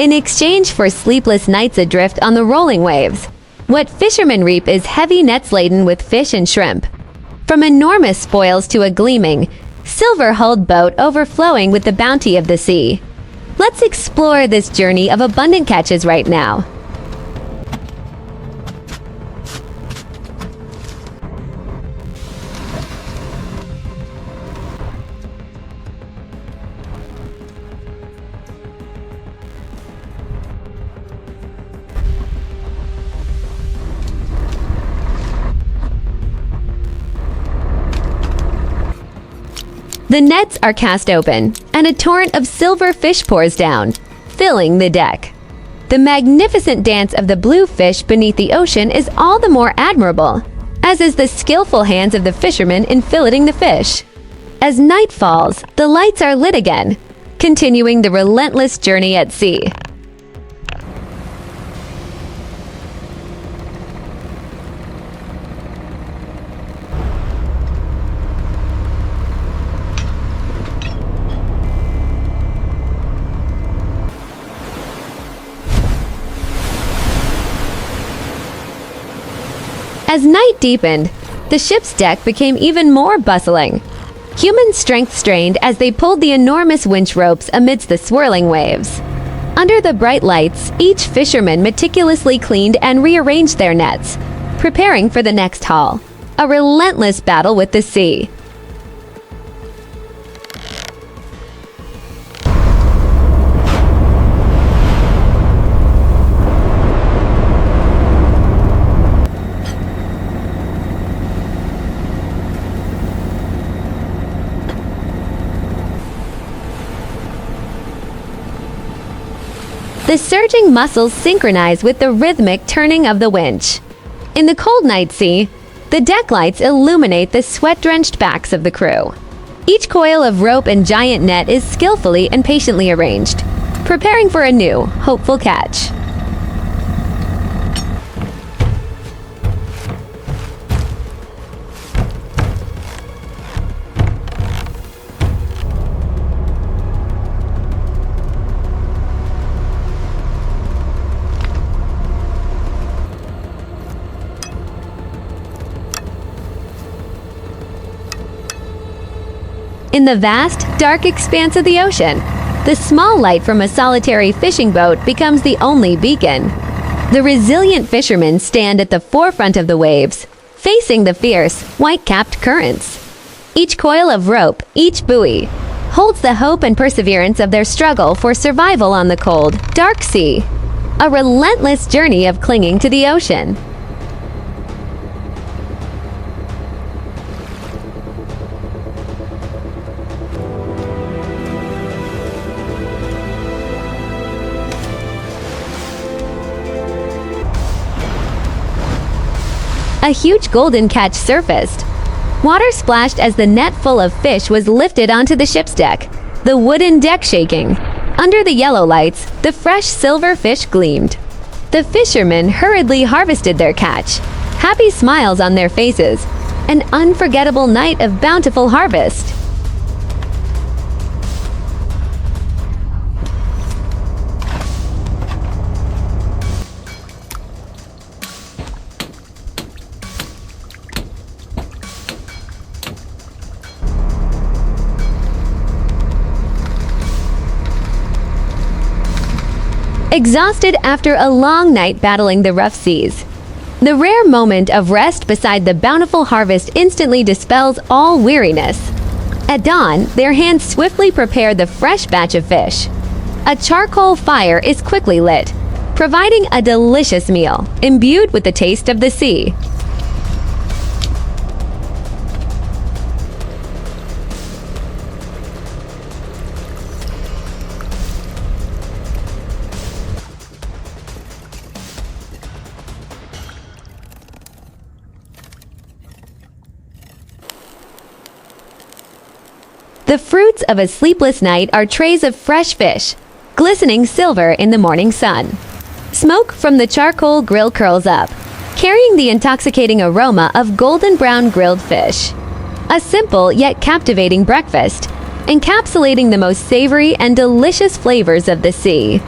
in exchange for sleepless nights adrift on the rolling waves. What fishermen reap is heavy nets laden with fish and shrimp. From enormous spoils to a gleaming, silver-hulled boat overflowing with the bounty of the sea. Let's explore this journey of abundant catches right now. The nets are cast open, and a torrent of silver fish pours down, filling the deck. The magnificent dance of the blue fish beneath the ocean is all the more admirable, as is the skillful hands of the fishermen in filleting the fish. As night falls, the lights are lit again, continuing the relentless journey at sea. As night deepened, the ship's deck became even more bustling. Human strength strained as they pulled the enormous winch ropes amidst the swirling waves. Under the bright lights, each fisherman meticulously cleaned and rearranged their nets, preparing for the next haul, a relentless battle with the sea. The surging muscles synchronize with the rhythmic turning of the winch. In the cold night sea, the deck lights illuminate the sweat-drenched backs of the crew. Each coil of rope and giant net is skillfully and patiently arranged, preparing for a new, hopeful catch. In the vast, dark expanse of the ocean, the small light from a solitary fishing boat becomes the only beacon. The resilient fishermen stand at the forefront of the waves, facing the fierce, white-capped currents. Each coil of rope, each buoy, holds the hope and perseverance of their struggle for survival on the cold, dark sea. A relentless journey of clinging to the ocean. A huge golden catch surfaced. Water splashed as the net full of fish was lifted onto the ship's deck, the wooden deck shaking. Under the yellow lights, the fresh silver fish gleamed. The fishermen hurriedly harvested their catch, happy smiles on their faces, an unforgettable night of bountiful harvest. Exhausted after a long night battling the rough seas, the rare moment of rest beside the bountiful harvest instantly dispels all weariness. At dawn, their hands swiftly prepare the fresh batch of fish. A charcoal fire is quickly lit, providing a delicious meal, imbued with the taste of the sea. The fruits of a sleepless night are trays of fresh fish, glistening silver in the morning sun. Smoke from the charcoal grill curls up, carrying the intoxicating aroma of golden brown grilled fish. A simple yet captivating breakfast, encapsulating the most savory and delicious flavors of the sea.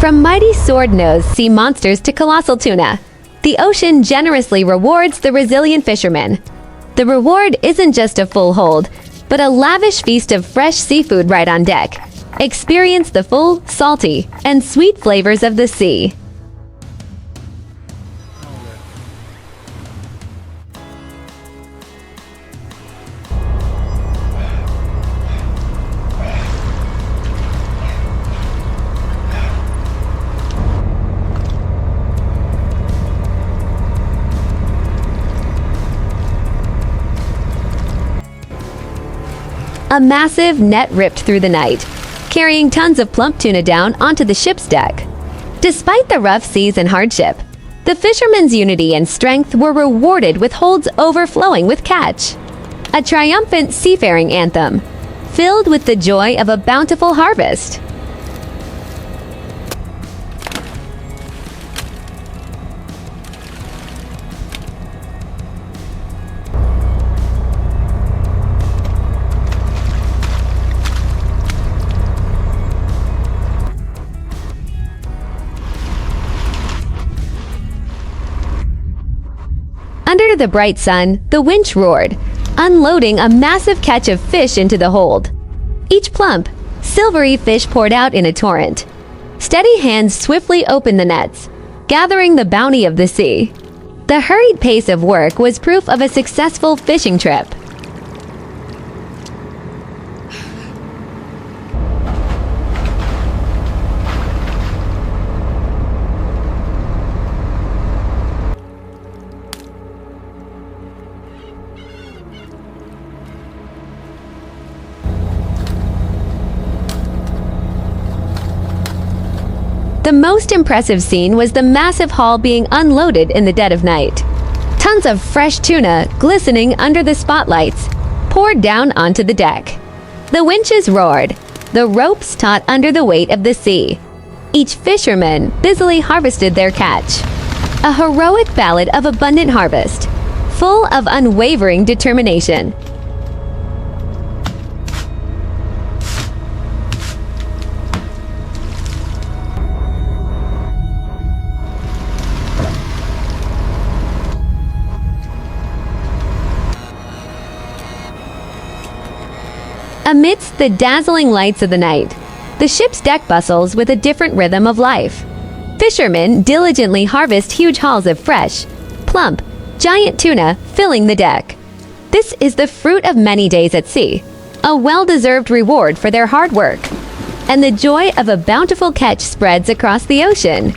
From mighty sword-nosed sea monsters to colossal tuna, the ocean generously rewards the resilient fisherman. The reward isn't just a full hold, but a lavish feast of fresh seafood right on deck. Experience the full, salty, and sweet flavors of the sea. A massive net ripped through the night, carrying tons of plump tuna down onto the ship's deck. Despite the rough seas and hardship, the fishermen's unity and strength were rewarded with holds overflowing with catch. A triumphant seafaring anthem, filled with the joy of a bountiful harvest. Under the bright sun, the winch roared, unloading a massive catch of fish into the hold. Each plump, silvery fish poured out in a torrent. Steady hands swiftly opened the nets, gathering the bounty of the sea. The hurried pace of work was proof of a successful fishing trip. The most impressive scene was the massive haul being unloaded in the dead of night. Tons of fresh tuna, glistening under the spotlights, poured down onto the deck. The winches roared, the ropes taut under the weight of the sea. Each fisherman busily harvested their catch. A heroic ballad of abundant harvest, full of unwavering determination. Amidst the dazzling lights of the night, the ship's deck bustles with a different rhythm of life. Fishermen diligently harvest huge hauls of fresh, plump, giant tuna filling the deck. This is the fruit of many days at sea, a well-deserved reward for their hard work. And the joy of a bountiful catch spreads across the ocean.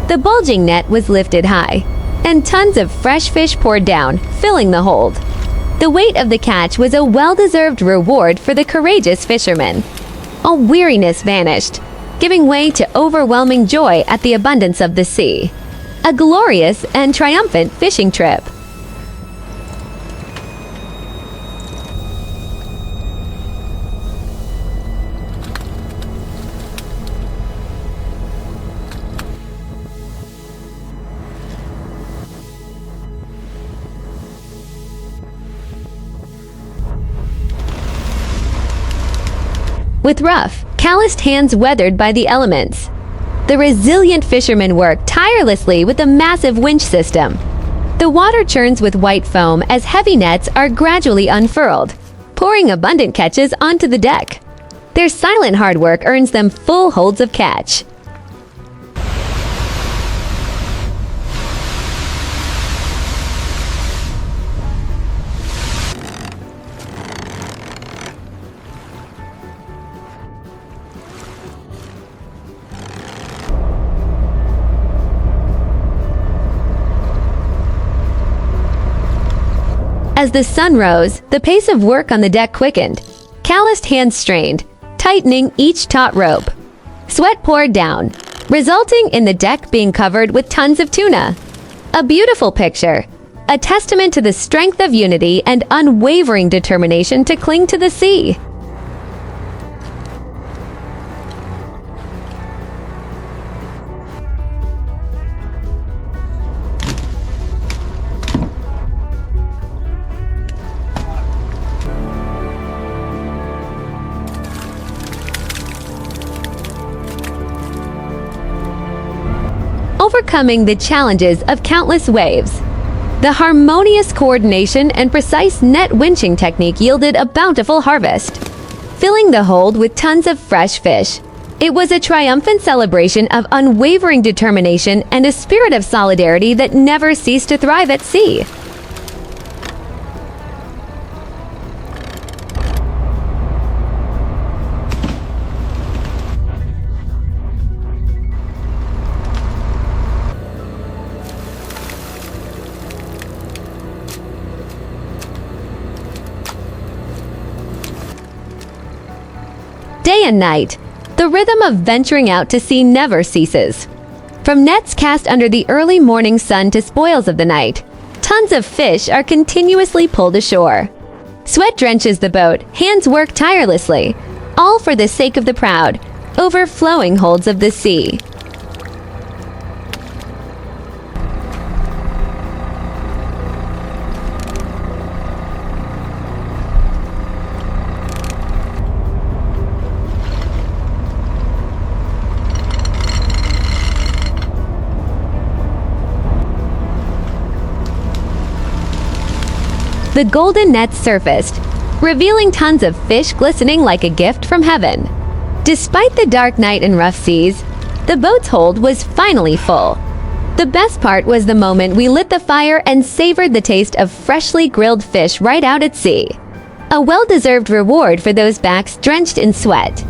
The bulging net was lifted high, and tons of fresh fish poured down, filling the hold. The weight of the catch was a well-deserved reward for the courageous fishermen. All weariness vanished, giving way to overwhelming joy at the abundance of the sea. A glorious and triumphant fishing trip. With rough, calloused hands weathered by the elements, the resilient fishermen work tirelessly with a massive winch system. The water churns with white foam as heavy nets are gradually unfurled, pouring abundant catches onto the deck. Their silent hard work earns them full holds of catch. As the sun rose, the pace of work on the deck quickened. Calloused hands strained, tightening each taut rope. Sweat poured down, resulting in the deck being covered with tons of tuna. A beautiful picture, a testament to the strength of unity and unwavering determination to cling to the sea. overcoming the challenges of countless waves. The harmonious coordination and precise net winching technique yielded a bountiful harvest, filling the hold with tons of fresh fish. It was a triumphant celebration of unwavering determination and a spirit of solidarity that never ceased to thrive at sea. Day and night, the rhythm of venturing out to sea never ceases. From nets cast under the early morning sun to spoils of the night, tons of fish are continuously pulled ashore. Sweat drenches the boat, hands work tirelessly, all for the sake of the proud, overflowing holds of the sea. The golden nets surfaced, revealing tons of fish glistening like a gift from heaven. Despite the dark night and rough seas, the boat's hold was finally full. The best part was the moment we lit the fire and savored the taste of freshly grilled fish right out at sea. A well-deserved reward for those backs drenched in sweat.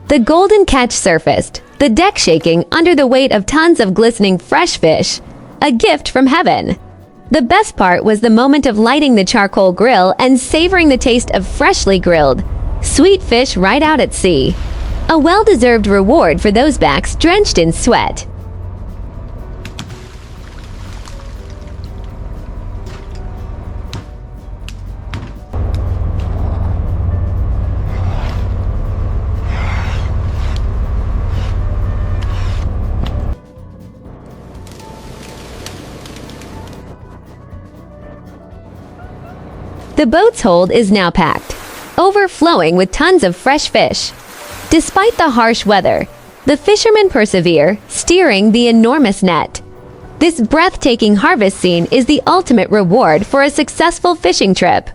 The golden catch surfaced, the deck shaking under the weight of tons of glistening fresh fish, a gift from heaven. The best part was the moment of lighting the charcoal grill and savoring the taste of freshly grilled, sweet fish right out at sea. A well-deserved reward for those backs drenched in sweat. The boat's hold is now packed, overflowing with tons of fresh fish. Despite the harsh weather, the fishermen persevere, steering the enormous net. This breathtaking harvest scene is the ultimate reward for a successful fishing trip.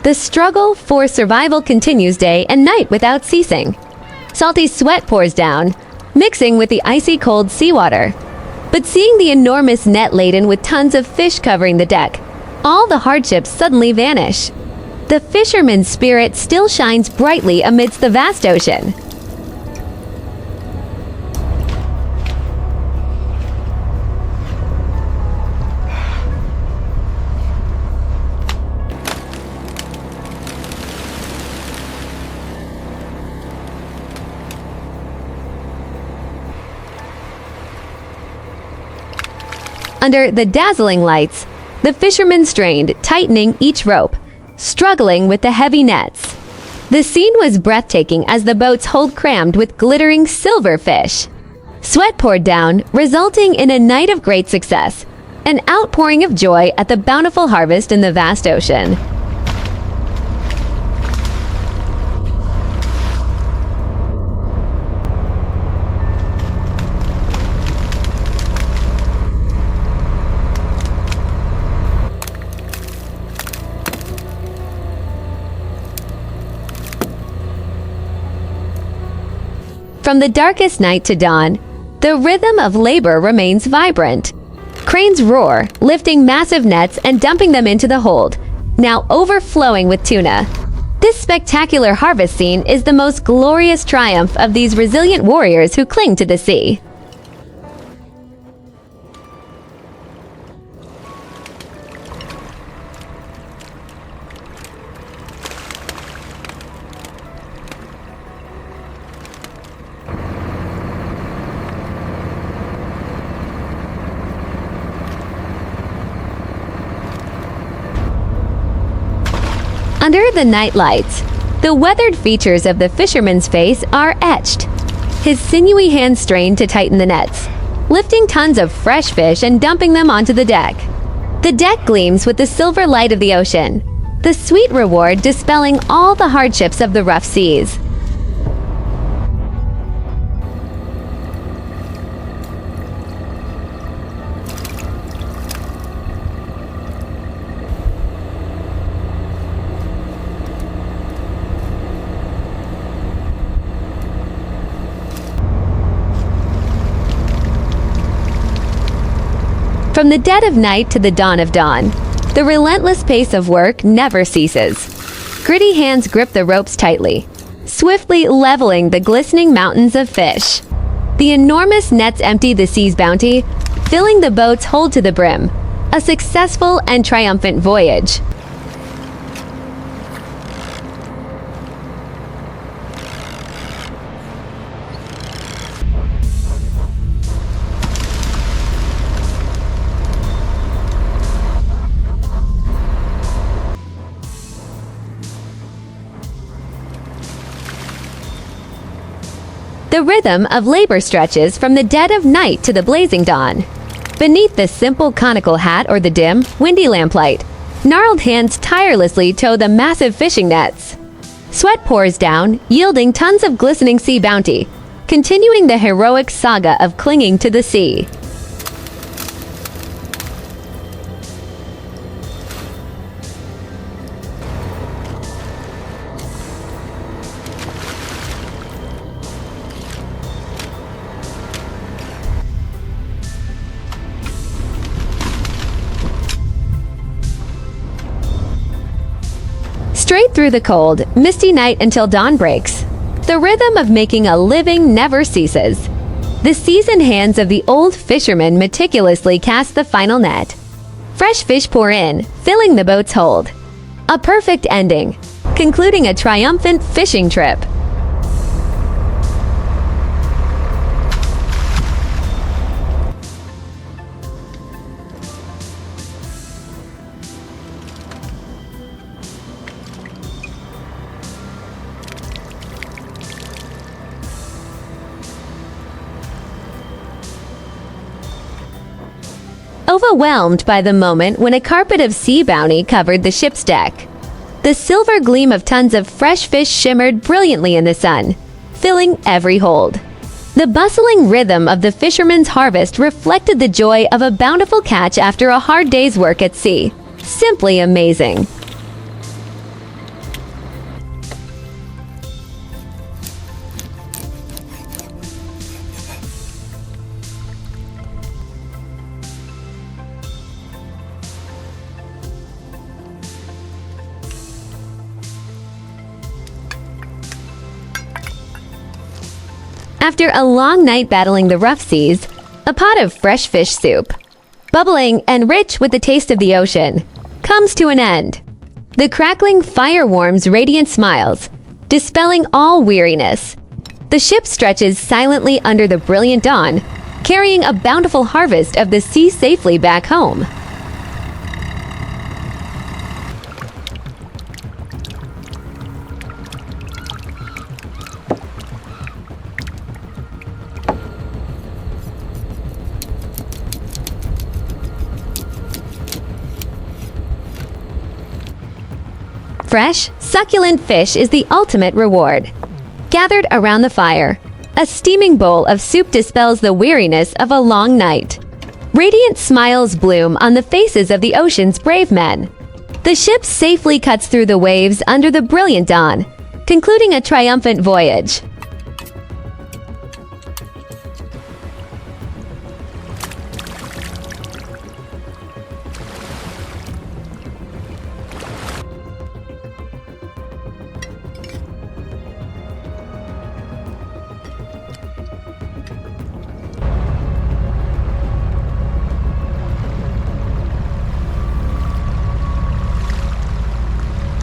The struggle for survival continues day and night without ceasing. Salty sweat pours down, mixing with the icy cold seawater. But seeing the enormous net laden with tons of fish covering the deck, all the hardships suddenly vanish. The fisherman's spirit still shines brightly amidst the vast ocean. Under the dazzling lights, the fishermen strained, tightening each rope, struggling with the heavy nets. The scene was breathtaking as the boat's hold crammed with glittering silver fish. Sweat poured down, resulting in a night of great success, an outpouring of joy at the bountiful harvest in the vast ocean. From the darkest night to dawn, the rhythm of labor remains vibrant. Cranes roar, lifting massive nets and dumping them into the hold, now overflowing with tuna. This spectacular harvest scene is the most glorious triumph of these resilient warriors who cling to the sea. Under the night lights, the weathered features of the fisherman's face are etched. His sinewy hands strain to tighten the nets, lifting tons of fresh fish and dumping them onto the deck. The deck gleams with the silver light of the ocean, the sweet reward dispelling all the hardships of the rough seas. From the dead of night to the dawn of dawn, the relentless pace of work never ceases. Gritty hands grip the ropes tightly, swiftly leveling the glistening mountains of fish. The enormous nets empty the sea's bounty, filling the boat's hold to the brim. A successful and triumphant voyage. The rhythm of labor stretches from the dead of night to the blazing dawn. Beneath the simple conical hat or the dim, windy lamplight, gnarled hands tirelessly tow the massive fishing nets. Sweat pours down, yielding tons of glistening sea bounty, continuing the heroic saga of clinging to the sea. Straight through the cold, misty night until dawn breaks, the rhythm of making a living never ceases. The seasoned hands of the old fisherman meticulously cast the final net. Fresh fish pour in, filling the boat's hold. A perfect ending, concluding a triumphant fishing trip. Overwhelmed by the moment when a carpet of sea bounty covered the ship's deck. The silver gleam of tons of fresh fish shimmered brilliantly in the sun, filling every hold. The bustling rhythm of the fisherman's harvest reflected the joy of a bountiful catch after a hard day's work at sea. Simply amazing. After a long night battling the rough seas, a pot of fresh fish soup, bubbling and rich with the taste of the ocean, comes to an end. The crackling fire warms radiant smiles, dispelling all weariness. The ship stretches silently under the brilliant dawn, carrying a bountiful harvest of the sea safely back home. Fresh, succulent fish is the ultimate reward. Gathered around the fire, a steaming bowl of soup dispels the weariness of a long night. Radiant smiles bloom on the faces of the ocean's brave men. The ship safely cuts through the waves under the brilliant dawn, concluding a triumphant voyage.